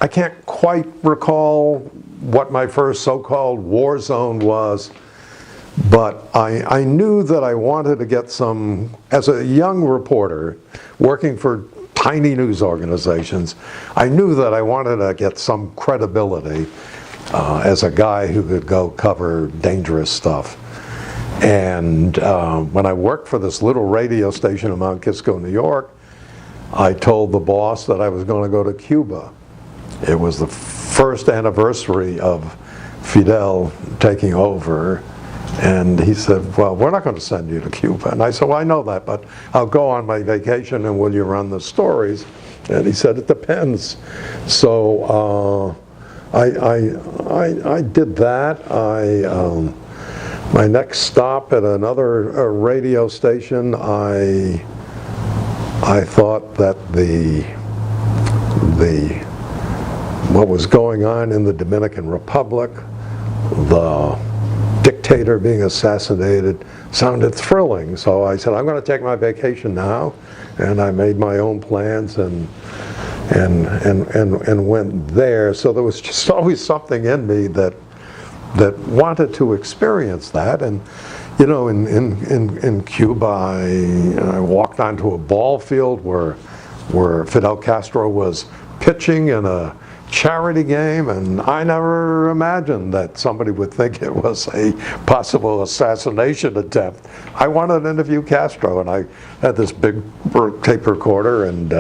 I can't quite recall what my first so-called war zone was, but I knew that I wanted to get some, as a young reporter working for tiny news organizations, I knew that I wanted to get some credibility as a guy who could go cover dangerous stuff. And when I worked for this little radio station in Mount Kisco, New York, I told the boss that I was going to go to Cuba. It was the first anniversary of Fidel taking over, and he said, well, we're not going to send you to Cuba. And I said, well, I know that, but I'll go on my vacation and will you run the stories? And he said, it depends. So I did that. My next stop at another radio station, I thought that what was going on in the Dominican Republic, the dictator being assassinated, sounded thrilling. So I said, I'm going to take my vacation now, and I made my own plans and went there. So there was just always something in me that wanted to experience that. And you know, in Cuba, I walked onto a ball field where Fidel Castro was pitching in a charity game, and I never imagined that somebody would think it was a possible assassination attempt. I wanted to interview Castro, and I had this big tape recorder, and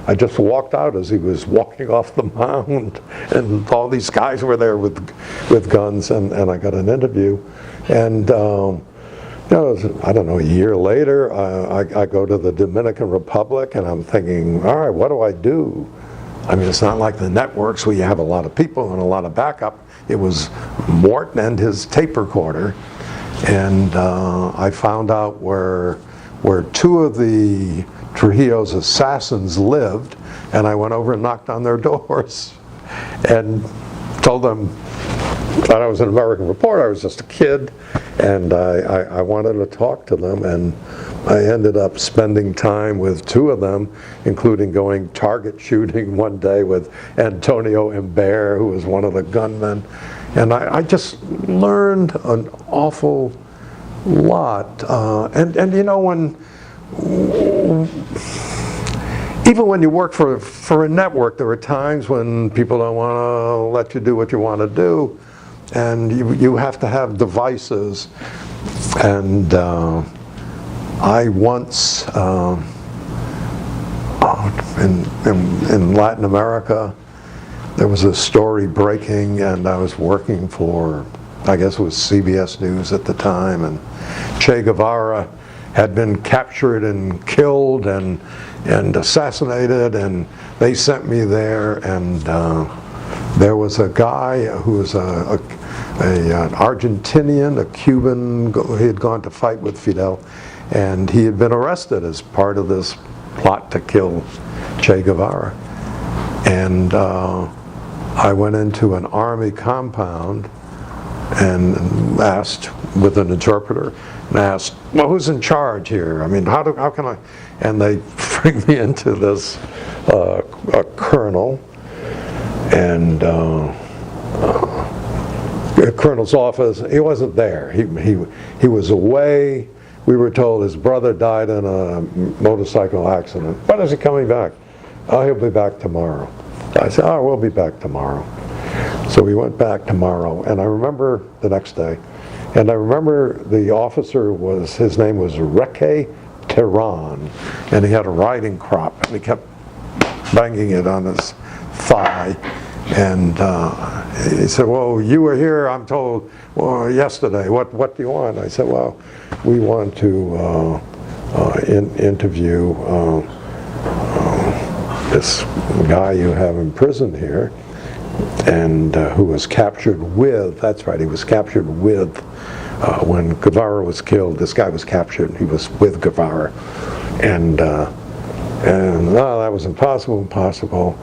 I just walked out as he was walking off the mound, and all these guys were there with guns, and I got an interview. And you know, I don't know, a year later, I go to the Dominican Republic, and I'm thinking, all right, what do I do? I mean, it's not like the networks where you have a lot of people and a lot of backup. It was Morton and his tape recorder, and I found out where two of the Trujillo's assassins lived, and I went over and knocked on their doors and told them that I was an American reporter. I was just a kid, and I wanted to talk to them, and I ended up spending time with two of them, including going target shooting one day with Antonio Imbert, who was one of the gunmen. And I just learned an awful lot. And you know, even when you work for a network, there are times when people don't want to let you do what you want to do, and you have to have devices. And I once, in Latin America, there was a story breaking, and I was working for, I guess it was CBS News at the time, and Che Guevara had been captured and killed and assassinated, and they sent me there, and there was a guy who was an Argentinian, a Cuban, he had gone to fight with Fidel, and he had been arrested as part of this plot to kill Che Guevara. And I went into an army compound and asked, with an interpreter, and asked, well, who's in charge here? I mean, how can I? And they bring me into this a colonel, and the colonel's office. He wasn't there. He was away. We were told his brother died in a motorcycle accident. When is he coming back? Oh, he'll be back tomorrow. I said, oh, we'll be back tomorrow. So we went back tomorrow, and I remember the next day, and I remember the officer his name was Reque Tehran, and he had a riding crop, and he kept banging it on his thigh, and he said, well, you were here, I'm told, well, yesterday, what do you want? I said, well, we want to interview this guy you have in prison here, and who was captured with, that's right, he was captured with, when Guevara was killed, this guy was captured, he was with Guevara, and no, that was impossible.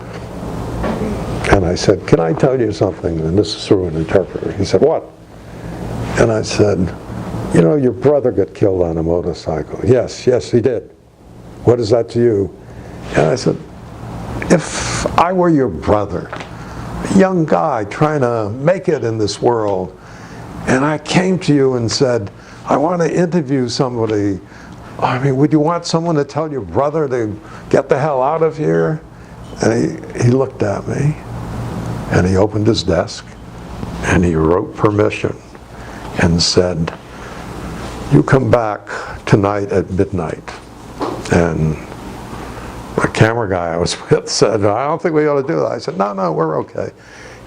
And I said, can I tell you something? And this is through an interpreter. He said, what? And I said, you know, your brother got killed on a motorcycle. Yes, he did. What is that to you? And I said, if I were your brother, young guy trying to make it in this world, and I came to you and said, I want to interview somebody. I mean, would you want someone to tell your brother to get the hell out of here? And he looked at me, and he opened his desk, and he wrote permission and said, you come back tonight at midnight. And the camera guy I was with said, I don't think we ought to do that. I said, no, we're okay.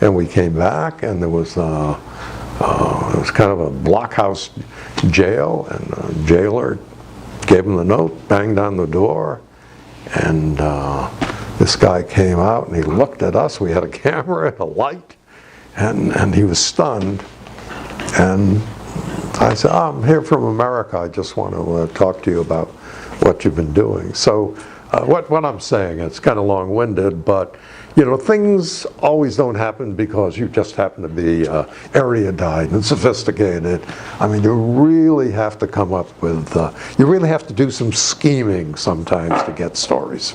And we came back, and there was it was kind of a blockhouse jail, and the jailer gave him the note, banged on the door, and this guy came out and he looked at us. We had a camera and a light, and he was stunned. And I said, I'm here from America. I just want to talk to you about what you've been doing. So what I'm saying, it's kind of long-winded, but things always don't happen because you just happen to be erudite and sophisticated. I mean, you really have to come up with, you really have to do some scheming sometimes to get stories.